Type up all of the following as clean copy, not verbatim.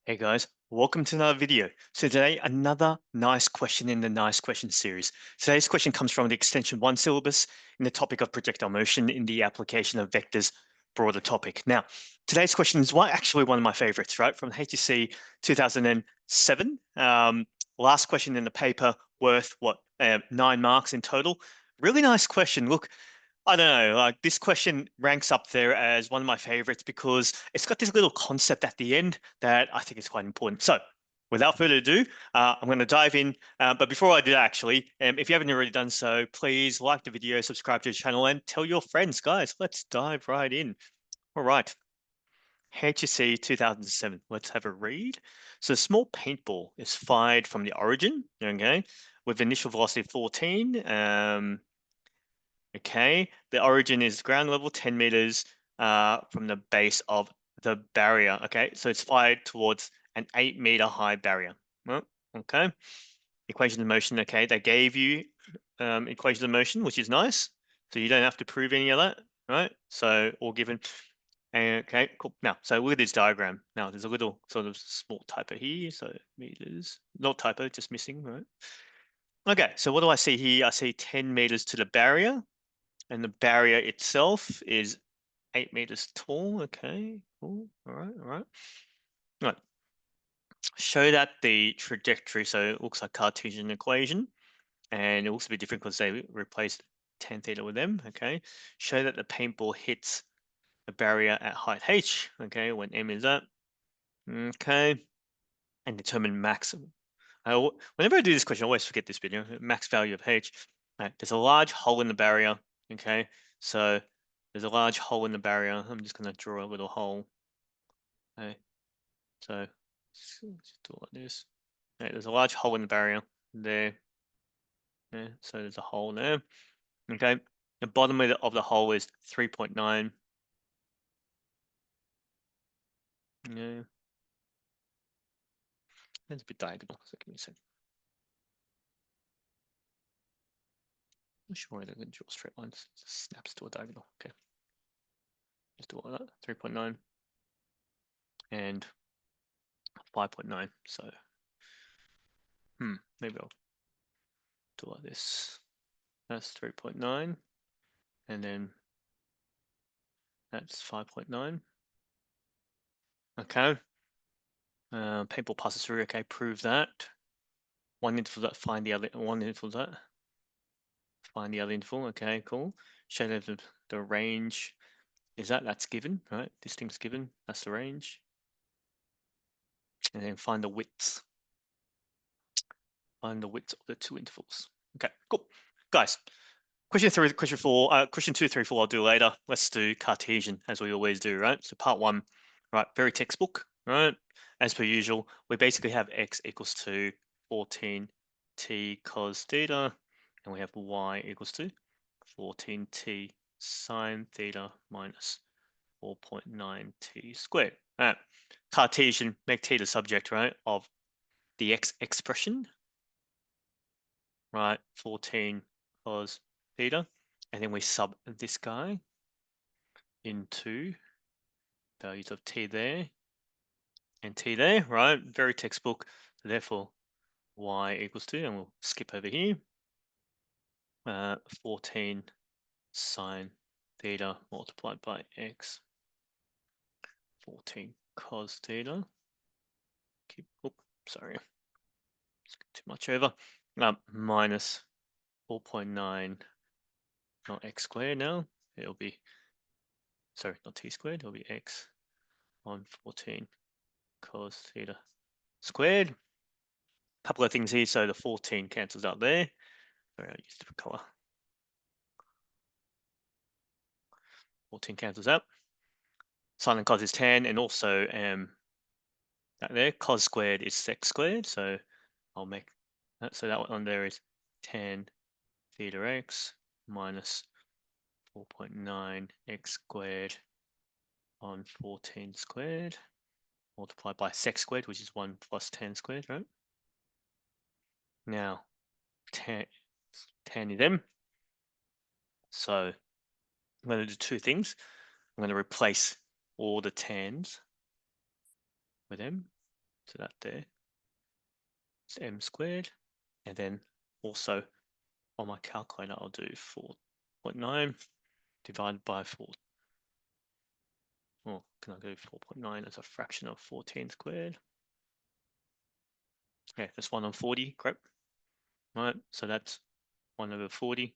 Hey guys, welcome to another video. So today, another nice question in the nice question series. Today's question comes from the Extension 1 syllabus in the topic of projectile motion in the application of vectors broader topic. Now, today's question is actually one of my favorites, right? From HSC 2007. Last question in the paper worth what, 9 marks in total. Really nice question. Look, I don't know, like this question ranks up there as one of my favorites because it's got this little concept at the end that I think is quite important. So without further ado, I'm going to dive in. But before I do that, actually, if you haven't already done so, please like the video, subscribe to the channel, and tell your friends. Guys, let's dive right in. All right. HSC 2007. Let's have a read. So a small paintball is fired from the origin, okay, with initial velocity of 14. Okay, the origin is ground level 10 meters from the base of the barrier. Okay, so it's fired towards an 8-meter high barrier. Well, okay, equation of motion. Okay, they gave you equation of motion, which is nice. So you don't have to prove any of that, right? So all given. Okay, cool. Now, so look at this diagram. Now, there's a little sort of small typo here. So meters, not typo, just missing, right? Okay, so what do I see here? I see 10 meters to the barrier. And the barrier itself is 8 meters tall. Okay, cool. All right, all right. All right. Show that the trajectory, so it looks like Cartesian equation, and it looks a bit different because they replaced tan theta with m. Okay, show that the paintball hits the barrier at height h. Okay, when m is up. Okay, and determine maximum. Whenever I do this question, I always forget this bit. Max value of h. Right, there's a large hole in the barrier. Okay, so there's a large hole in the barrier. I'm just going to draw a little hole. Okay, so let's do it like this. Okay, there's a large hole in the barrier there. Yeah, so there's a hole there. Okay, the bottom of the hole is 3.9. Yeah, that's a bit diagonal. So give me a second. I'm sure I don't draw straight lines. It just snaps to a diagonal. Okay, just do all that. 3.9 and 5.9. So, maybe I'll do like this. That's 3.9, and then that's 5.9. Okay. Paintball passes through. Okay, prove that. One interval that, find the other. One interval that, find the other interval. Okay, cool. Show that the range is that's given, right? This thing's given. That's the range. And then find the widths. Find the widths of the two intervals. Okay, cool. Guys, question 3, question 4, question 2, 3, 4, I'll do later. Let's do Cartesian as we always do, right? So part 1, right? Very textbook, right? As per usual, we basically have x equals to 14 t cos theta, and we have y equals to 14 t sine theta minus 4.9 t squared. All right. Cartesian, make t the subject, right, of the x expression, right? 14 cos theta, and then we sub this guy into values of t there and t there, right? Very textbook. So therefore, y equals to, and we'll skip over here, 14 sine theta multiplied by x, 14 cos theta. Sorry, too much over. Minus 4.9, not x squared now. It'll be, sorry, not t squared. It'll be x on 14 cos theta squared. A couple of things here. So the 14 cancels out there. Sorry, I'll use a different color. 14 cancels out. Sine and cos is tan, and also that there, cos squared is sec squared. So I'll make that. So that one there is tan theta x minus 4.9 x squared on 14 squared multiplied by sec squared, which is 1 plus tan squared, right? Now, tan is m. So I'm going to do two things. I'm going to replace all the tans with m. So that there is m squared. And then also on my calculator, I'll do 4.9 divided by 4. Or can I do 4.9 as a fraction of 14 squared? Okay, that's 1 on 40, correct? All right, so that's 1 over 40.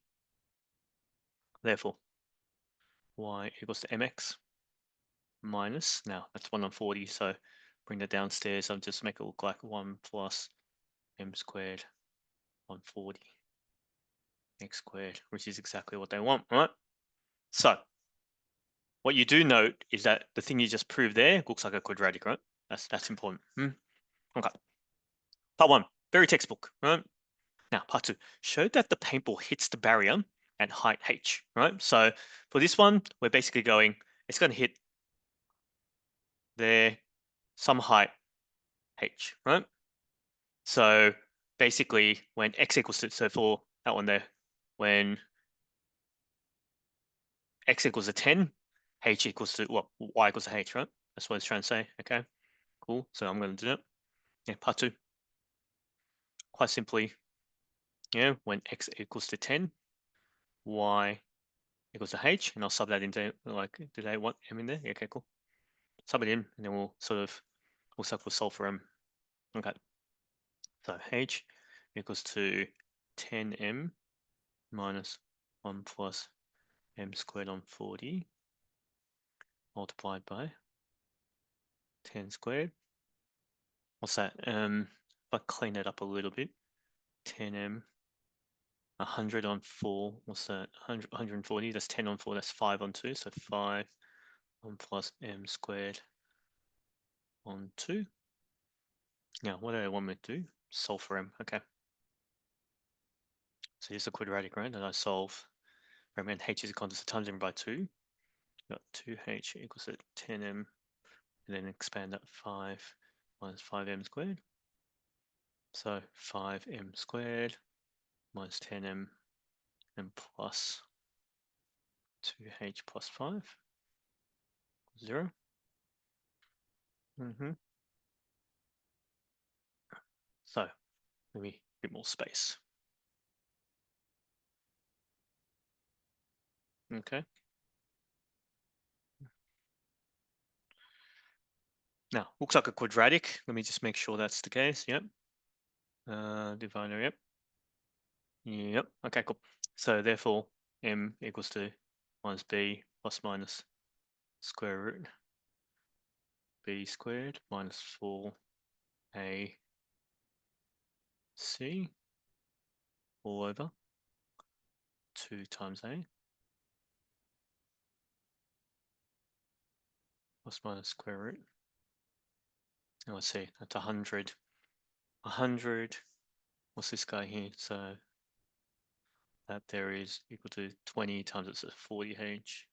Therefore, y equals to mx minus, now that's 1 on 40, so bring that downstairs. I'll just make it look like 1 plus m squared on 40 x squared, which is exactly what they want, right? So what you do note is that the thing you just proved there looks like a quadratic, right? That's important. Okay. Part 1, very textbook, right? Now, part 2, show that the paintball hits the barrier at height h, right? So for this one, we're basically going, it's going to hit there, some height h, right? So basically, when x equals to, so for that one there, when x equals to 10, h equals to, well, y equals to h, right? That's what it's trying to say, okay? Cool, so I'm going to do that. Yeah, part 2, quite simply, yeah, when x equals to 10, y equals to h, and I'll sub that into, like, did I want m in there? Yeah, okay, cool. Sub it in, and then we'll sort of, we'll solve for m. Okay, so h equals to 10m minus 1 plus m squared on 40 multiplied by 10 squared. What's that? If I clean it up a little bit, 10m, 100 on 4, what's that? 140, that's 10 on 4, that's 5 on 2, so 5 1 plus m squared on 2. Now, what do I want me to do? Solve for m, okay. So here's the quadratic, right, that I solve. Remember, h is equal to times m by 2. Got 2h equals to 10m, and then expand that 5 minus 5m squared. So 5m squared minus 10m and plus 2h plus 5, 0. So maybe a bit more space. Okay. Now, looks like a quadratic. Let me just make sure that's the case. Yep. Divider, yep. Yep. Okay, cool. So therefore, m equals to minus b plus minus square root b squared minus 4ac all over 2 times a plus minus square root. Now let's see, that's 100. 100, what's this guy here? So that there is equal to 20 times it's a 40h.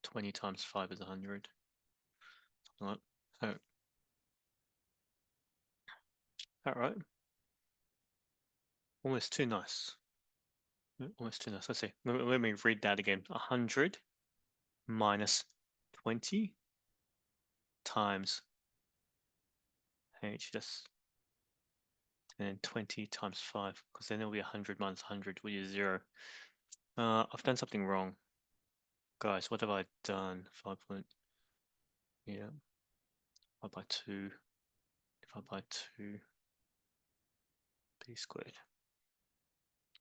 20 times 5 is 100. Something like that. All right. Almost too nice. Almost too nice. Let's see. Let me read that again. 100 minus 20 times h, and then 20 times 5, because then it'll be 100 minus 100, which is 0. I've done something wrong. Guys, what have I done? 5 point, yeah, 5 by 2, divided by 2, b squared.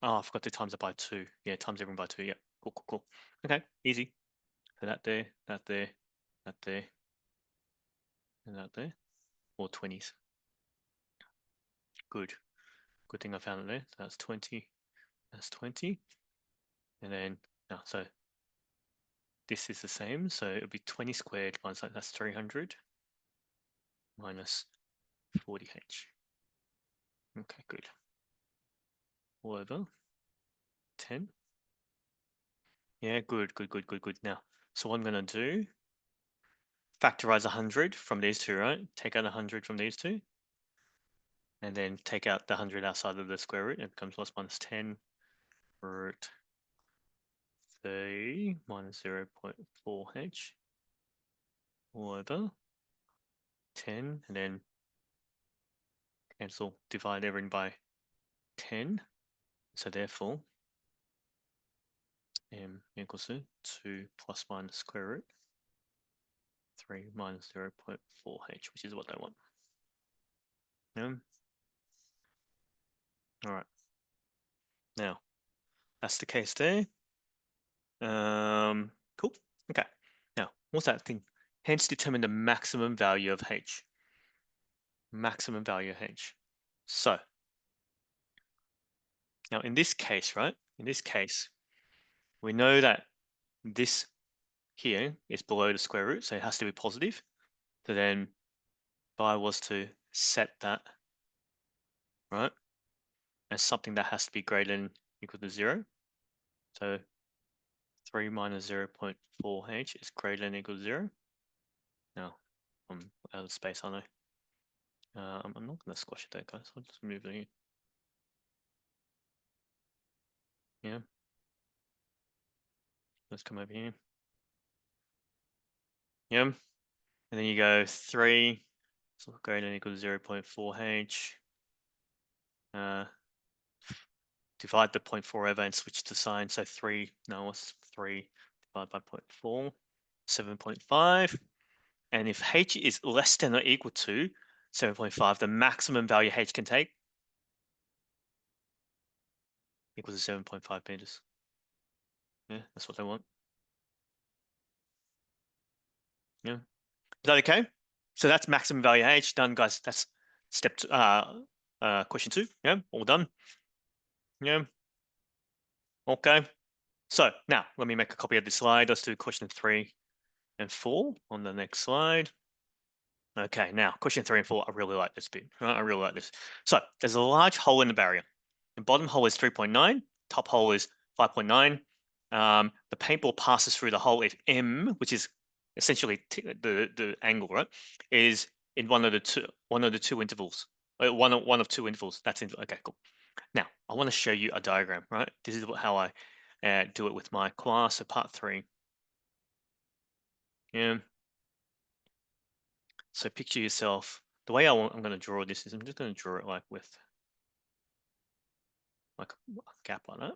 Oh, I forgot to times it by 2. Yeah, times everything by 2. Yeah, cool, cool, cool. Okay, easy. So that there, that there, that there, and that there, or 20s. Good. Good thing I found it there. That's 20. That's 20. And then, no, so this is the same. So it'll be 20 squared minus, that's 300 minus 40h. Okay, good. All over 10. Yeah, good, good, good, good, good. Now, so what I'm going to do, factorize 100 from these two, right? Take out 100 from these two. And then take out the 100 outside of the square root. It becomes plus minus 10 root 30 minus 0.4h. all over 10, and then cancel, divide everything by 10. So therefore, m equals to 2 plus minus square root 3 minus 0.4h, which is what I want. Yeah. All right. Now, that's the case there. Cool. Okay. Now, what's that thing? Hence, determine the maximum value of h. Maximum value of h. So, now in this case, right? In this case, we know that this here is below the square root, so it has to be positive. So then, if I was to set that, right, as something that has to be greater than equal to 0, so 3 minus 0.4h is greater than equal to 0. Now, I'm out of space, aren't I? I'm not going to squash it there, guys. I'll just move it here. Yeah. Let's come over here. Yeah. And then you go 3, so greater than equal to 0.4h. Divide the 0.4 over and switch the sign. So 3, no, what's 3 divided by 0.4? 7.5. And if h is less than or equal to 7.5, the maximum value h can take equals to 7.5 meters. Yeah, that's what they want. Yeah. Is that okay? So that's maximum value h done, guys. That's step two, question 2. Yeah, all done. Yeah. Okay. So now let me make a copy of this slide. Let's do question 3 and 4 on the next slide. Okay, now question 3 and 4. I really like this bit. Right? I really like this. So there's a large hole in the barrier. The bottom hole is 3.9. Top hole is 5.9. The paintball passes through the hole if m, which is essentially the angle, right, is in one of the two intervals. One of two intervals. That's in. Okay, cool. Now I want to show you a diagram. Right, this is how I do it with my class. So part 3. Yeah. So picture yourself. The way I'm going to draw this is I'm just going to draw it like with like a gap on it.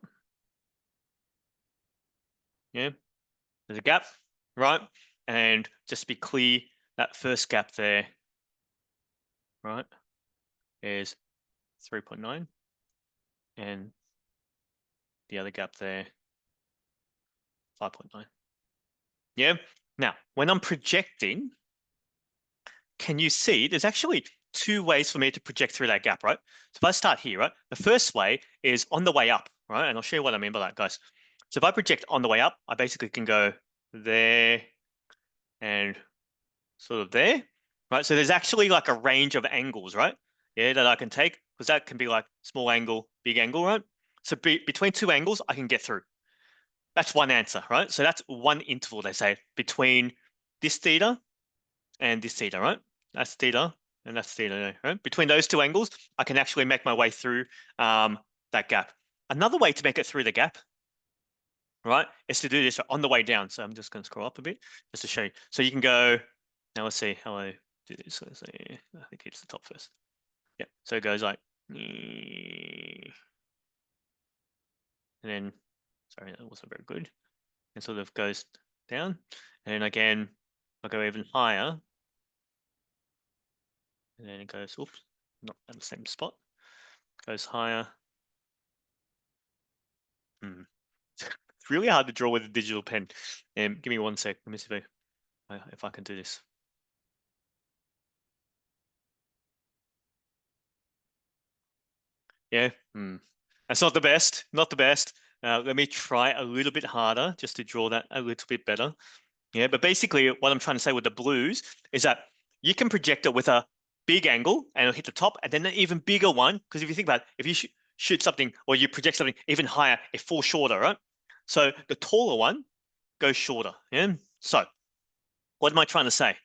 Yeah, there's a gap, right? And just to be clear, that first gap there, right, is 3.9, and the other gap there, 5.9. Yeah. Now, when I'm projecting, can you see there's actually 2 ways for me to project through that gap, right? So if I start here, right, the first way is on the way up, right? And I'll show you what I mean by that, guys. So if I project on the way up, I basically can go there and sort of there, right? So there's actually like a range of angles, right? Yeah, that I can take, because that can be like small angle, big angle, right? So between 2 angles, I can get through. That's one answer, right? So that's one interval, they say, between this theta and this theta, right? That's theta and that's theta, right? Between those 2 angles, I can actually make my way through that gap. Another way to make it through the gap, right, is to do this on the way down. So I'm just going to scroll up a bit just to show you. So you can go, now let's see how I do this. Let's see, I think it's the top first. Yeah, so it goes like, and then, sorry, that wasn't very good. It sort of goes down. And then again, I'll go even higher. And then it goes, oops, not at the same spot. Goes higher. It's really hard to draw with a digital pen. Give me 1 sec. Let me see if I can do this. Yeah, that's not the best, not the best. Let me try a little bit harder just to draw that a little bit better. Yeah, but basically what I'm trying to say with the blues is that you can project it with a big angle and it'll hit the top, and then an even bigger one, because if you think about it, if you shoot something or you project something even higher, it falls shorter, right? So the taller one goes shorter. Yeah. So what am I trying to say?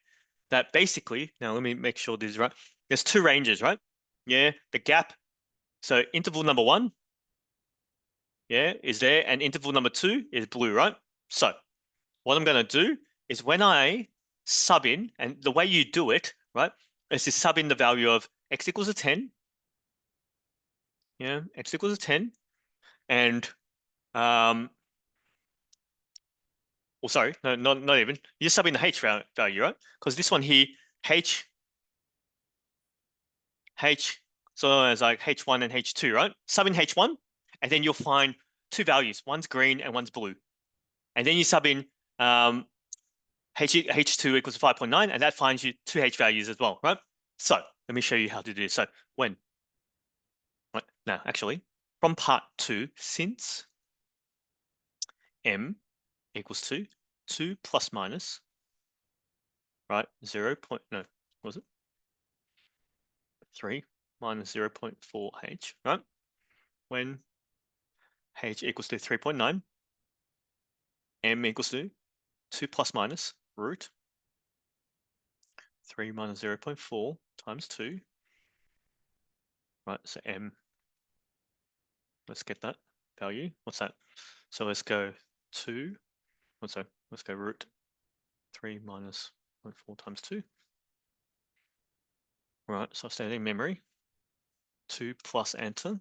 That basically, now let me make sure this is right. There's 2 ranges, right? Yeah, the gap. So interval number 1, yeah, is there, and interval number 2 is blue, right? So what I'm going to do is when I sub in, and the way you do it, right, is to sub in the value of x equals to 10. Yeah, x equals to 10, and well, sorry, no, not even. You just sub in the h value, right? Because this one here, h, so it's like h1 and h2, right? Sub in h1, and then you'll find two values. One's green and one's blue. And then you sub in h2 equals 5.9, and that finds you two h values as well, right? So let me show you how to do this. So when, right, now actually, from part 2, since m equals to 2 plus minus, right, 0. No, what was it? 3 minus 0.4h, right? When h equals to 3.9, m equals to 2 plus minus root 3 minus 0.4 times 2, right? So m, let's get that value. What's that? So let's go 2, so let's go root 3 minus 0.4 times 2. Right, so staying in memory, 2 plus answer.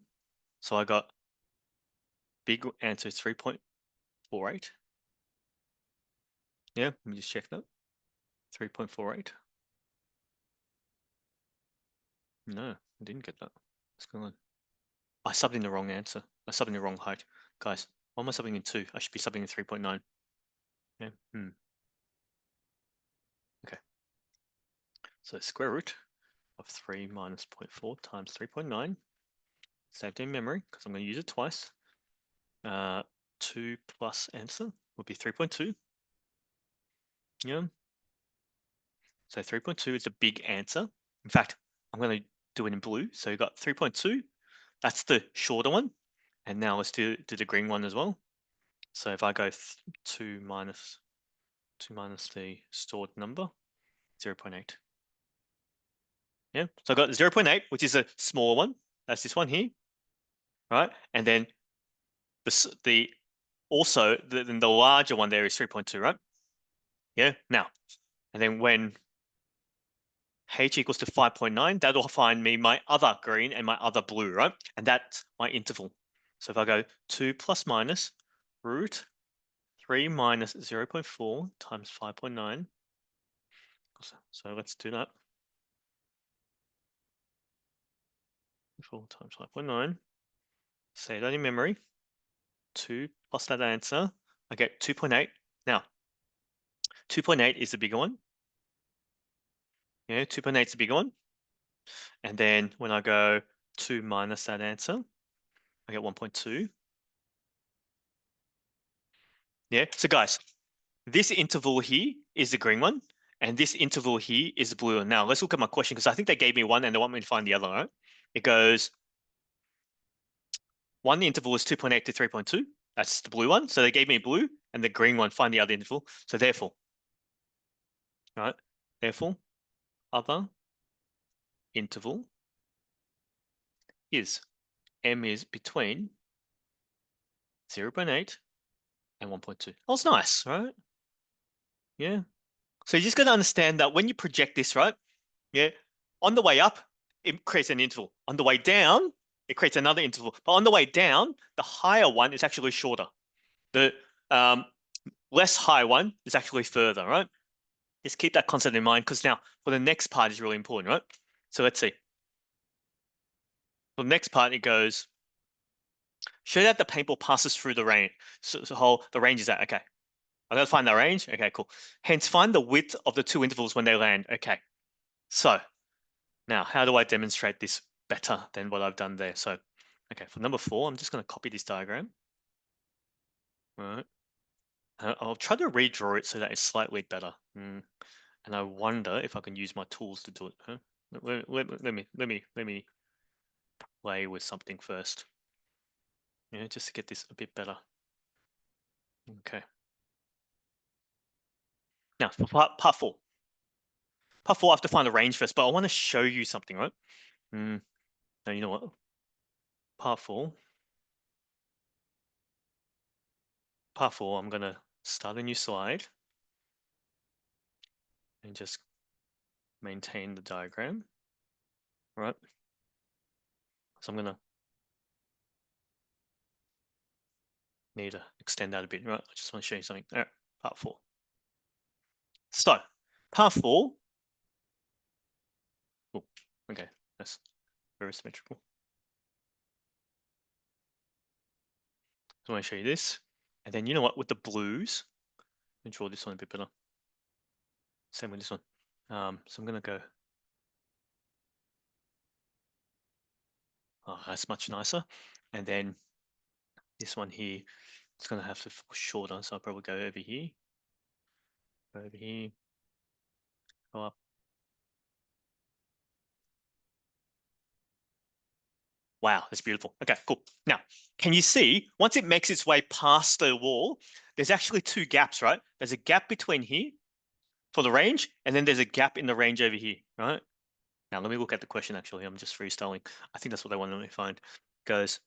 So I got big answer is 3.48. Yeah, let me just check that. 3.48. No, I didn't get that. What's going on? I subbed in the wrong answer. I subbed in the wrong height. Guys, why am I subbing in 2? I should be subbing in 3.9. Yeah. Okay. So square root of 3 minus 0.4 times 3.9. Saved in memory because I'm going to use it twice. 2 plus answer would be 3.2. Yeah. So 3.2 is a big answer. In fact, I'm going to do it in blue. So you got 3.2. That's the shorter one. And now let's do the green one as well. So if I go 2 minus the stored number, 0.8. Yeah. So I got 0.8, which is a small one. That's this one here. Right. And then the larger one there is 3.2, right? Yeah. Now, and then when h equals to 5.9, that'll find me my other green and my other blue, right? And that's my interval. So if I go 2 plus minus root 3 minus 0.4 times 5.9. So let's do that. 4 times 5.9. Say that in memory. 2 plus that answer. I get 2.8. Now, 2.8 is the bigger one. Yeah, 2.8 is the bigger one. And then when I go 2 minus that answer, I get 1.2. Yeah, so guys, this interval here is the green one, and this interval here is the blue one. Now, let's look at my question, because I think they gave me one and they want me to find the other, right? It goes, one interval is 2.8 to 3.2. That's the blue one. So they gave me blue, and the green one, find the other interval. So therefore, right? Therefore, other interval is m is between 0.8 and 1.2. Oh, it's nice, right? Yeah. So you just got to understand that when you project this, right? Yeah. On the way up, it creates an interval. On the way down, it creates another interval. But on the way down, the higher one is actually shorter. The less high one is actually further, right? Just keep that concept in mind, because now for the next part is really important, right? So let's see. For the next part, it goes, show that the paintball passes through the range. So the range is that, okay. I gotta find the range. Okay, cool. Hence, find the width of the two intervals when they land. Okay. So now, how do I demonstrate this better than what I've done there? So, okay, for number 4, I'm just going to copy this diagram. All right. I'll try to redraw it so that it's slightly better. And I wonder if I can use my tools to do it. Huh? Let me play with something first. Yeah, just to get this a bit better. Okay. Now, for part 4. Part 4, I have to find the range first, but I want to show you something, right? Now, you know what? Part 4, I'm going to start a new slide. and just maintain the diagram, right? So I'm gonna need to extend that a bit, right? I just want to show you something. All right, part 4. So, part 4. Oh, okay, that's very symmetrical. So I want to show you this, and then you know what? With the blues, let me draw this one a bit better. Same with this one. So I'm gonna go. Oh, that's much nicer. And then this one here, it's gonna have to fall shorter, so I'll probably go over here, go up. Wow, that's beautiful. Okay, cool. Now, can you see, once it makes its way past the wall, there's actually 2 gaps, right? There's a gap between here for the range, and then there's a gap in the range over here, right? Now, let me look at the question, actually. I'm just freestyling. I think that's what they wanted me to find. It goes,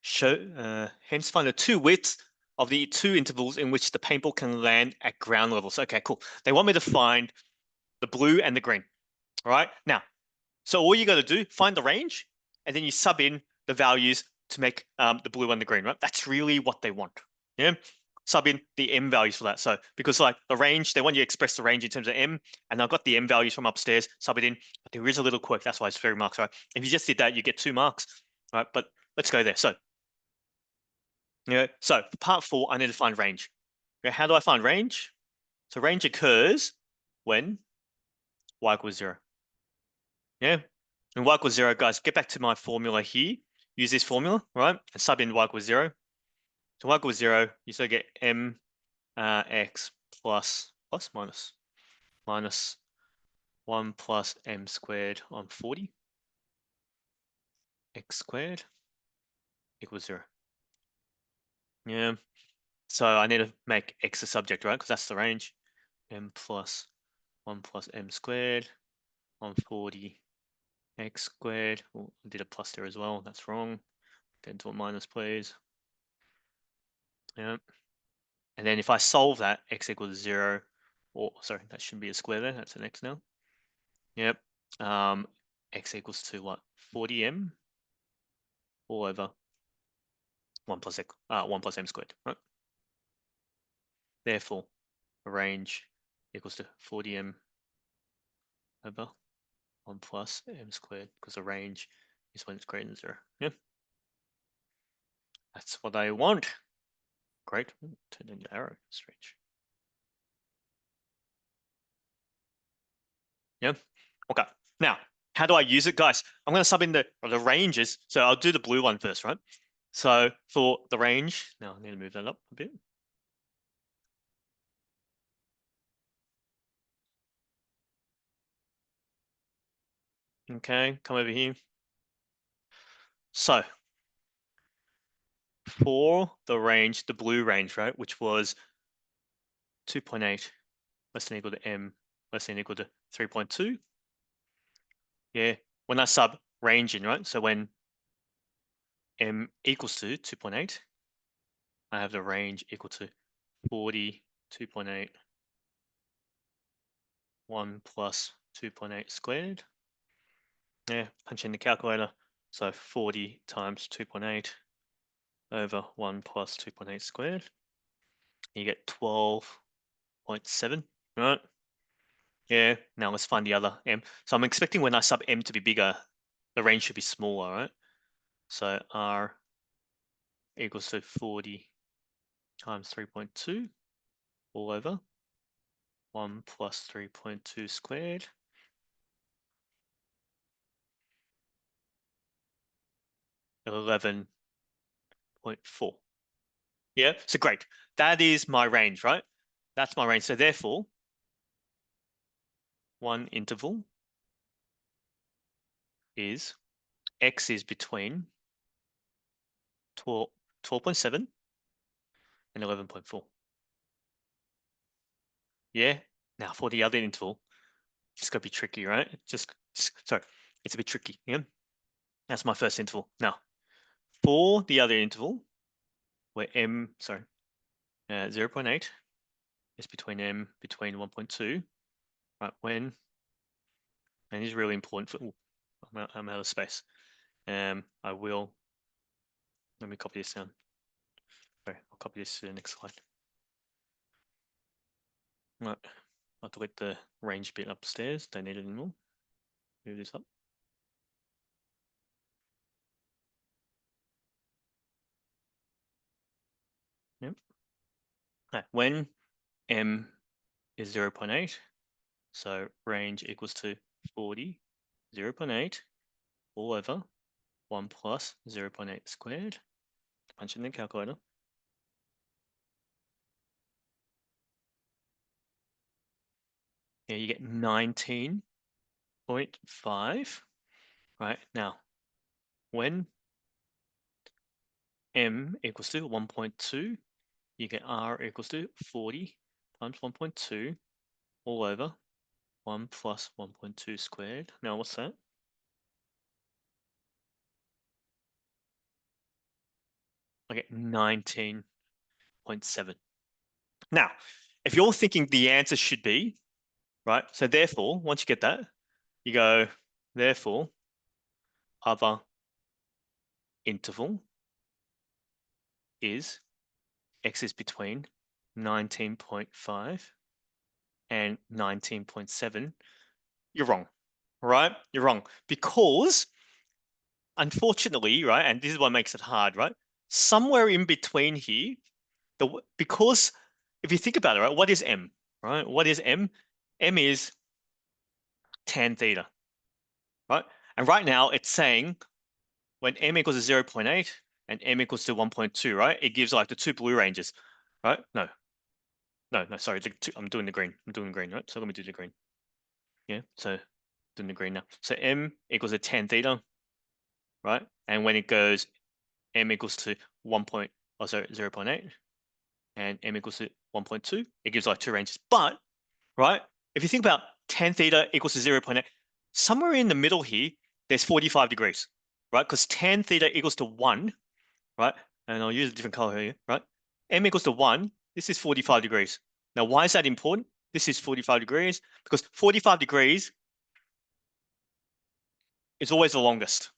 hence find the 2 widths of the 2 intervals in which the paintball can land at ground levels. Okay, cool. They want me to find the blue and the green, all right? Now, so all you got to do, find the range, and then you sub in the values to make the blue and the green, right? That's really what they want. Yeah. Sub in the M values for that. So because like the range, they want you to express the range in terms of M, and I've got the M values from upstairs, sub it in. But there is a little quirk. That's why it's 3 marks, right? If you just did that, you get 2 marks, right? But let's go there. So, so for part 4, I need to find range. How do I find range? So range occurs when y equals 0. Yeah. And y equals 0, guys, get back to my formula here. Use this formula, right? And sub in y equals 0. So y equals 0, you still get m x plus minus 1 plus m squared on 40 x squared equals 0. Yeah. So I need to make x a subject, right? Because that's the range. M plus 1 plus m squared on 40 x squared. Oh, I did a plus there as well. That's wrong. Get into a minus, please. Yeah. And then if I solve that, x equals 0, or sorry, that shouldn't be a square there. That's an x now. Yep. X equals to what? 40m all over 1 plus m squared, right? Therefore, the range equals to 40m over 1 plus m squared, because the range is when it's greater than 0. Yeah. That's what I want. Great. Turn in the arrow. Strange. Yeah. Okay. Now, how do I use it, guys? I'm going to sub in the ranges. So I'll do the blue one first, right? So for the range, now I need to move that up a bit. Okay, come over here. So for the range, the blue range, right, which was 2.8 less than or equal to m less than or equal to 3.2. Yeah, when I sub range in, right, so when m equals to 2.8, I have the range equal to 40, 2.8, 1 plus 2.8 squared. Yeah, punch in the calculator. So 40 times 2.8 over 1 plus 2.8 squared. You get 12.7, right? Yeah, now let's find the other m. So I'm expecting when I sub m to be bigger, the range should be smaller, right? So r equals to 40 times 3.2 all over 1 plus 3.2 squared. $11.4. Yeah, so great. That is my range, right? That's my range. So therefore, one interval is x is between 12.7 and 11.4. Yeah. Now for the other interval, it's gonna be tricky, right? Sorry, it's a bit tricky. Yeah. That's my first interval. Now, for the other interval, where 0.8 is between m between 1.2 right? When, and this is really important for, I'm out of space. I will, let me copy this down. Okay, I'll copy this to the next slide. Right, I'll delete the range bit upstairs, don't need it anymore. Move this up. Yep. Right. When M is 0.8, so range equals to 40, 0.8 all over 1 plus 0.8 squared. Punch in the calculator. Yeah, you get 19.5. Right now, when M equals to 1.2, you get R equals to 40 times 1.2 all over 1 plus 1.2 squared. Now, what's that? I get 19.7. Now, if you're thinking the answer should be, right? So therefore, once you get that, you go, therefore, other interval is x is between 19.5 and 19.7. You're wrong, right? You're wrong because unfortunately, right, and this is what makes it hard, right? Somewhere in between here, because if you think about it, right, what is M, right? What is M? M is tan theta, right? And right now it's saying when M equals to 0.8 and M equals to 1.2, right? It gives like the two blue ranges, right? No, sorry, I'm doing the green. I'm doing the green, right? So let me do the green. Yeah, so doing the green now. So M equals to tan theta, right? And when it goes M equals to 0.8 and M equals to 1.2, it gives like two ranges. But, right, if you think about tan theta equals to 0.8, somewhere in the middle here, there's 45 degrees, right? Because tan theta equals to 1, right? And I'll use a different color here, right? M equals to 1, this is 45 degrees. Now, why is that important? This is 45 degrees because 45 degrees is always the longest,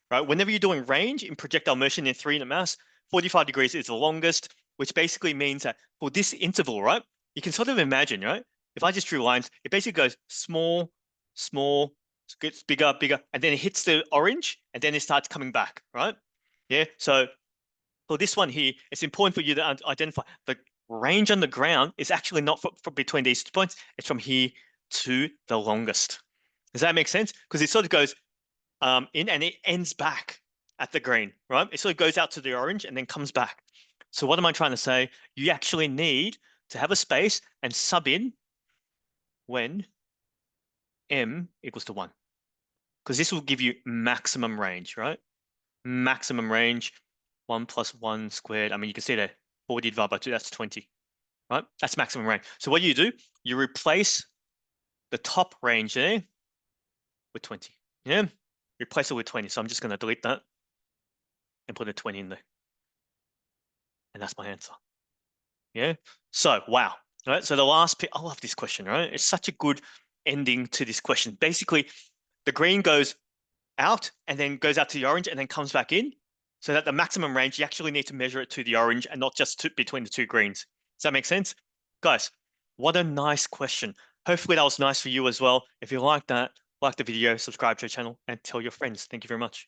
right? Whenever you're doing range in projectile motion in 3-unit mass, 45 degrees is the longest, which basically means that for this interval, right, you can sort of imagine, right? If I just drew lines, it basically goes small, small, gets bigger, bigger, and then it hits the orange, and then it starts coming back, right? Yeah, so for this one here, it's important for you to identify the range on the ground is actually not for between these 2 points. It's from here to the longest. Does that make sense? Because it sort of goes in and it ends back at the green, right? It sort of goes out to the orange and then comes back. So what am I trying to say? You actually need to have a space and sub in when M equals to 1. Because this will give you maximum range, right? Maximum range, 1 plus 1 squared. I mean, you can see there, 40 divided by 2, that's 20, right? That's maximum range. So what do? You replace the top range there with 20, yeah? Replace it with 20. So I'm just going to delete that and put a 20 in there. And that's my answer. Yeah. So, wow. All right. So the last I love this question, right? It's such a good ending to this question. Basically, the green goes out and then goes out to the orange and then comes back in. So that the maximum range, you actually need to measure it to the orange and not just between the two greens. Does that make sense? Guys, what a nice question. Hopefully that was nice for you as well. If you like that, like the video, subscribe to the channel, and tell your friends. Thank you very much.